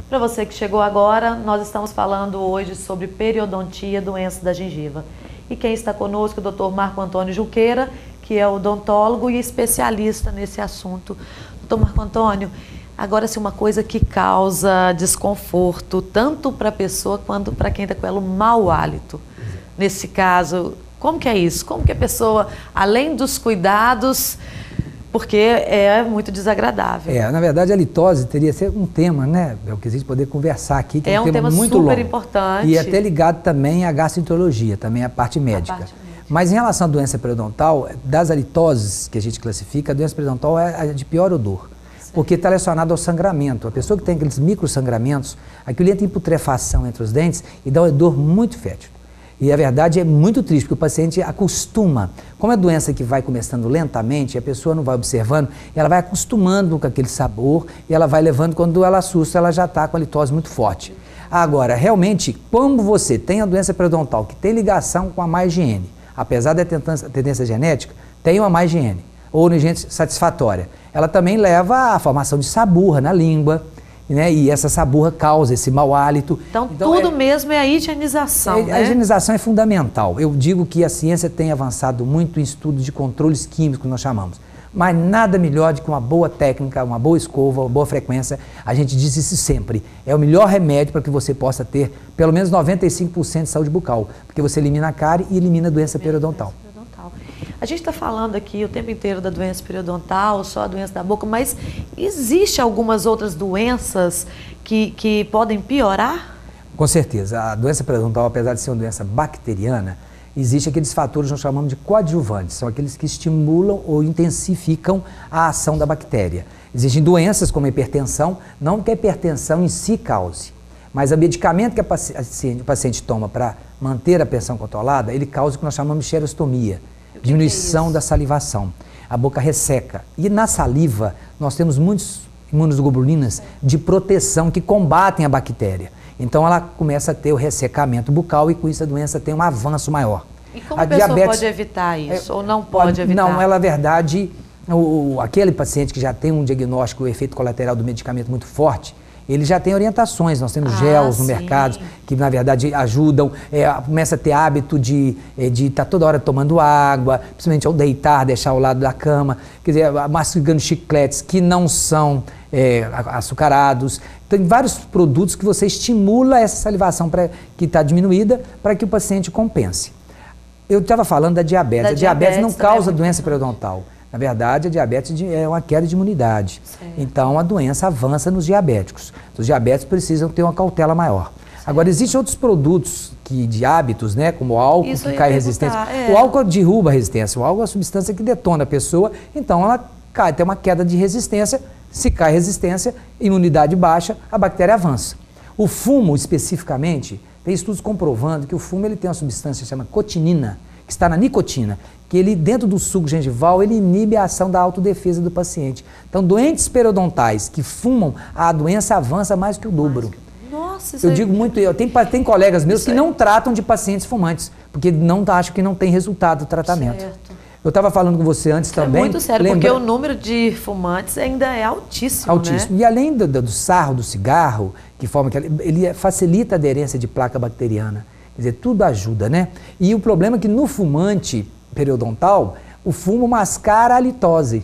Para você que chegou agora, nós estamos falando hoje sobre periodontia, doença da gengiva. E quem está conosco é o Dr. Marco Antônio Junqueira, que é odontólogo e especialista nesse assunto. Dr. Marco Antônio, agora sim, uma coisa que causa desconforto, tanto para a pessoa quanto para quem está com ela, o mau hálito. Nesse caso, como que é isso? Como que a pessoa, além dos cuidados, porque é muito desagradável. Na verdade, a litose teria que ser um tema, né? É o que a gente poder conversar aqui, que é um tema muito super longo. Importante. E até ligado também à gastroenterologia, também à parte médica. Mas em relação à doença periodontal, das halitoses que a gente classifica, a doença periodontal é a de pior odor. Certo. Porque está relacionada ao sangramento. A pessoa que tem aqueles microsangramentos, aquilo entra em putrefação entre os dentes e dá um odor muito fétido. E a verdade é muito triste, porque o paciente acostuma. Como é doença que vai começando lentamente, a pessoa não vai observando, ela vai acostumando com aquele sabor e ela vai levando, quando ela assusta, ela já está com a litose muito forte. Agora, realmente, como você tem a doença periodontal que tem ligação com a má higiene, apesar da tendência genética, tem uma má higiene, ou uma higiene satisfatória, ela também leva à formação de saburra na língua, né? E essa saburra causa esse mau hálito. Então tudo mesmo é a higienização, né? A higienização é fundamental. Eu digo que a ciência tem avançado muito em estudos de controles químicos, que nós chamamos. Mas nada melhor do que uma boa técnica, uma boa escova, uma boa frequência. A gente diz isso sempre. É o melhor remédio para que você possa ter pelo menos 95% de saúde bucal. Porque você elimina a cárie e elimina a doença periodontal. A gente está falando aqui o tempo inteiro da doença periodontal, só a doença da boca, mas existe algumas outras doenças que podem piorar? Com certeza. A doença periodontal, apesar de ser uma doença bacteriana, existe aqueles fatores que nós chamamos de coadjuvantes, são aqueles que estimulam ou intensificam a ação da bactéria. Existem doenças como a hipertensão, não que a hipertensão em si cause, mas o medicamento que o paciente toma para manter a pressão controlada, ele causa o que nós chamamos de xerostomia. Diminuição da salivação, a boca resseca. E na saliva, nós temos muitos imunoglobulinas de proteção que combatem a bactéria. Então ela começa a ter o ressecamento bucal e com isso a doença tem um avanço maior. E como a pessoa pode evitar isso ou não pode evitar? Não, ela, na verdade, aquele paciente que já tem um diagnóstico, o efeito colateral do medicamento muito forte, ele já tem orientações, nós temos gels no mercado que na verdade ajudam, começa a ter hábito de estar toda hora tomando água, principalmente ao deitar, deixar ao lado da cama, quer dizer, mastigando chicletes que não são açucarados. Tem vários produtos que você estimula essa salivação que está diminuída para que o paciente compense. Eu estava falando da diabetes. A diabetes não causa doença periodontal. Na verdade, a diabetes é uma queda de imunidade. Certo. Então, a doença avança nos diabéticos. Os diabéticos precisam ter uma cautela maior. Certo. Agora, existem outros produtos de hábitos, né, como o álcool, que cai a resistência. O álcool derruba a resistência. O álcool é uma substância que detona a pessoa, então ela cai, tem uma queda de resistência. Se cai a resistência, imunidade baixa, a bactéria avança. O fumo, especificamente, tem estudos comprovando que o fumo ele tem uma substância que se chama cotinina, que está na nicotina, que ele, dentro do suco gengival, ele inibe a ação da autodefesa do paciente. Então, doentes periodontais que fumam, a doença avança mais que o dobro. Nossa, isso eu digo muito, tem colegas meus que não tratam de pacientes fumantes, porque acham que não tem resultado do tratamento. Certo. Eu estava falando com você antes também. É muito sério, porque o número de fumantes ainda é altíssimo, altíssimo. Né? E além do sarro, do cigarro, que forma que ele facilita a aderência de placa bacteriana. Quer dizer, tudo ajuda, né? E o problema é que no fumante periodontal, o fumo mascara a litose.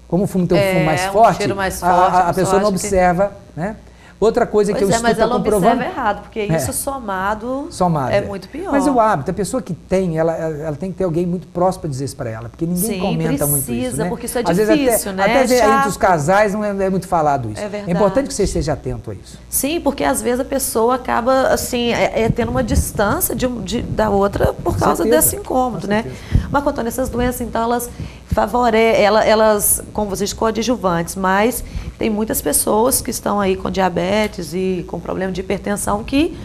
Como o fumo tem um fumo mais forte, cheiro mais forte, a pessoa não observa, né? Outra coisa que eu estudo está comprovando... Mas ela observa errado, porque isso somado é muito pior. Mas o hábito, a pessoa que tem, ela tem que ter alguém muito próximo para dizer isso para ela, porque ninguém comenta muito isso, né? Porque isso é às difícil, vezes né? Até entre os casais não é muito falado isso. É verdade. É importante que você esteja atento a isso. Sim, porque às vezes a pessoa acaba, assim, tendo uma distância da outra por causa desse incômodo, né? Marco Antônio, essas doenças, então, elas favorecem, elas, como vocês, coadjuvantes, mas tem muitas pessoas que estão aí com diabetes e com problema de hipertensão que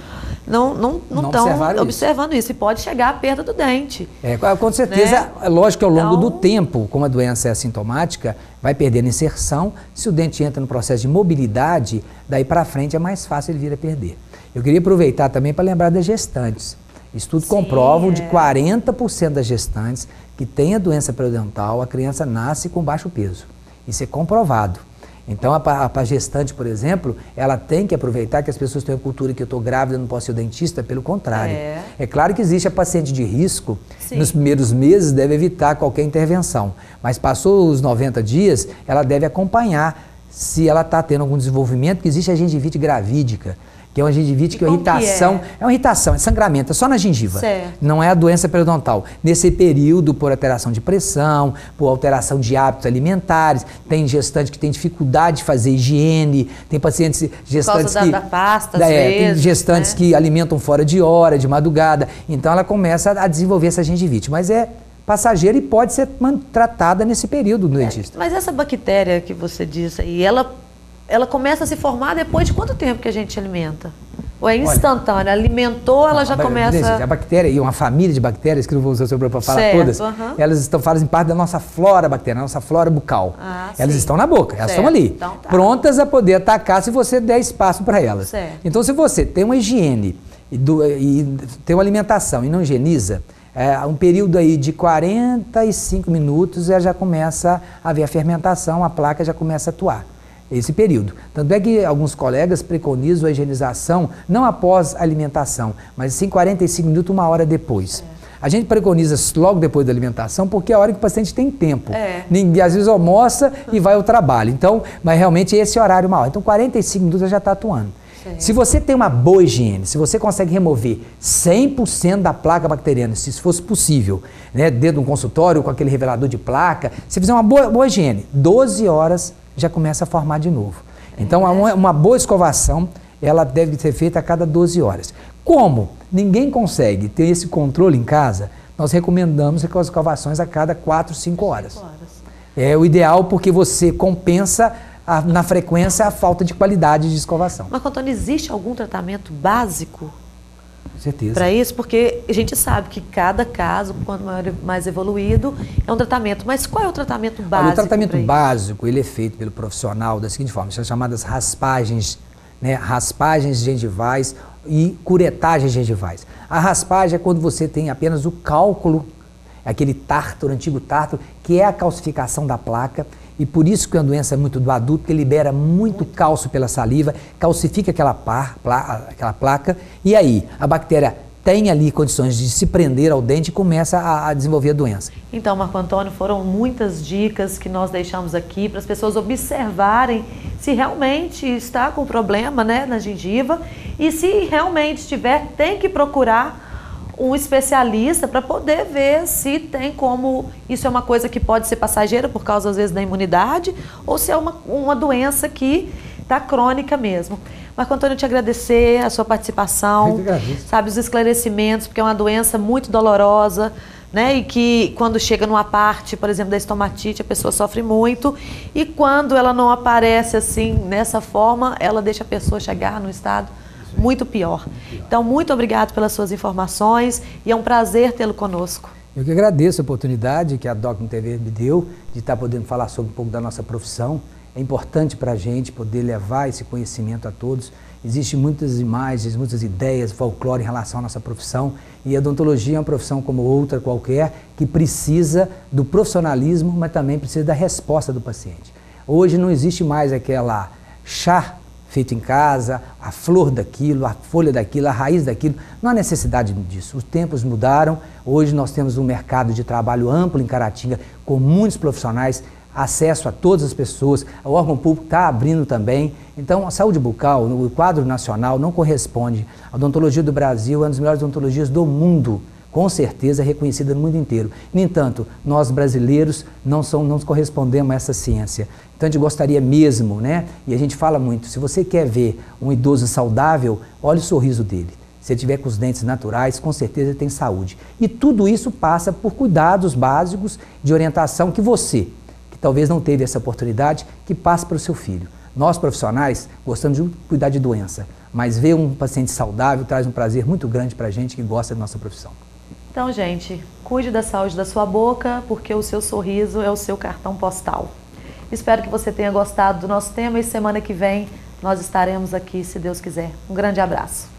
não estão observando isso. E pode chegar à perda do dente. Com certeza, né? É lógico que ao longo do tempo, como a doença é assintomática, vai perdendo inserção. Se o dente entra no processo de mobilidade, daí para frente é mais fácil ele vir a perder. Eu queria aproveitar também para lembrar das gestantes. Estudos comprovam de 40% das gestantes que têm a doença periodontal, a criança nasce com baixo peso. Isso é comprovado. Então, a gestante, por exemplo, ela tem que aproveitar que as pessoas têm a cultura que eu estou grávida, não posso ser o dentista, pelo contrário. É claro que existe a paciente de risco, nos primeiros meses deve evitar qualquer intervenção, mas passou os 90 dias, ela deve acompanhar se ela está tendo algum desenvolvimento, porque existe a gengivite gravídica, que é uma gengivite que é uma irritação, é uma irritação, é sangramento, é só na gengiva, não é a doença periodontal. Nesse período, por alteração de pressão, por alteração de hábitos alimentares, tem gestante que tem dificuldade de fazer higiene, tem pacientes gestantes que... da pasta, às vezes, tem gestantes que alimentam fora de hora, de madrugada, então ela começa a desenvolver essa gengivite, mas é passageira e pode ser tratada nesse período do dentista. Mas essa bactéria que você disse aí, ela começa a se formar depois de quanto tempo que a gente alimenta? Ou é instantânea? Alimentou, ela já começa... A bactéria e uma família de bactérias, que não vou usar o seu para falar todas, elas fazem parte da nossa flora bacteriana, nossa flora bucal. Elas estão na boca, elas estão ali, então, prontas a poder atacar se você der espaço para elas. Então, se você tem uma higiene e tem uma alimentação e não higieniza, um período aí de 45 minutos já começa a haver a fermentação, a placa já começa a atuar. Esse período. Tanto é que alguns colegas preconizam a higienização não após a alimentação, mas sim 45 minutos, 1 hora depois. A gente preconiza logo depois da alimentação porque é a hora que o paciente tem tempo. Ninguém, às vezes, almoça e vai ao trabalho. Então, mas realmente esse horário é 1 hora. Então, 45 minutos já está atuando. Se você tem uma boa higiene, se você consegue remover 100% da placa bacteriana, se isso fosse possível, né, dentro de um consultório com aquele revelador de placa, se fizer uma boa higiene, 12 horas já começa a formar de novo. Então, uma boa escovação, ela deve ser feita a cada 12 horas. Como ninguém consegue ter esse controle em casa, nós recomendamos as escovações a cada 4, 5 horas. É o ideal porque você compensa na frequência a falta de qualidade de escovação. Marco Antônio, existe algum tratamento básico? Com certeza. Para isso, porque a gente sabe que cada caso, quanto mais evoluído, é um tratamento. Mas qual é o tratamento básico? O tratamento básico, ele é feito pelo profissional da seguinte forma, são chamadas raspagens, né, raspagens gengivais e curetagens gengivais. A raspagem é quando você tem apenas o cálculo, aquele tártaro, antigo tártaro, que é a calcificação da placa. E por isso que é uma doença muito do adulto, que libera muito cálcio pela saliva, calcifica aquela placa, e aí a bactéria tem ali condições de se prender ao dente e começa a desenvolver a doença. Então, Marco Antônio, foram muitas dicas que nós deixamos aqui para as pessoas observarem se realmente está com problema, né, na gengiva, e se realmente estiver, tem que procurar um especialista para poder ver se tem como, isso é uma coisa que pode ser passageira por causa às vezes da imunidade ou se é uma doença que está crônica mesmo. Marco Antônio, te agradecer a sua participação, sabe, os esclarecimentos, porque é uma doença muito dolorosa, né, e que quando chega numa parte, por exemplo, da estomatite, a pessoa sofre muito, e quando ela não aparece assim, dessa forma, ela deixa a pessoa chegar no estado muito pior. Então, muito obrigado pelas suas informações e é um prazer tê-lo conosco. Eu que agradeço a oportunidade que a Docno TV me deu de estar podendo falar sobre um pouco da nossa profissão. É importante para a gente poder levar esse conhecimento a todos. Existem muitas imagens, muitas ideias, folclore em relação à nossa profissão, e a odontologia é uma profissão como outra qualquer que precisa do profissionalismo, mas também precisa da resposta do paciente. Hoje não existe mais aquela chá feito em casa, a flor daquilo, a folha daquilo, a raiz daquilo. Não há necessidade disso. Os tempos mudaram. Hoje nós temos um mercado de trabalho amplo em Caratinga, com muitos profissionais, acesso a todas as pessoas. O órgão público está abrindo também. Então, a saúde bucal, no quadro nacional, não corresponde. A odontologia do Brasil é uma das melhores odontologias do mundo, com certeza reconhecida no mundo inteiro. No entanto, nós brasileiros não correspondemos a essa ciência. Então a gente gostaria mesmo, né? E a gente fala muito, se você quer ver um idoso saudável, olhe o sorriso dele. Se ele tiver com os dentes naturais, com certeza ele tem saúde. E tudo isso passa por cuidados básicos de orientação que você, que talvez não teve essa oportunidade, que passe para o seu filho. Nós profissionais gostamos de cuidar de doença, mas ver um paciente saudável traz um prazer muito grande para a gente que gosta da nossa profissão. Então, gente, cuide da saúde da sua boca, porque o seu sorriso é o seu cartão postal. Espero que você tenha gostado do nosso tema e semana que vem nós estaremos aqui, se Deus quiser. Um grande abraço.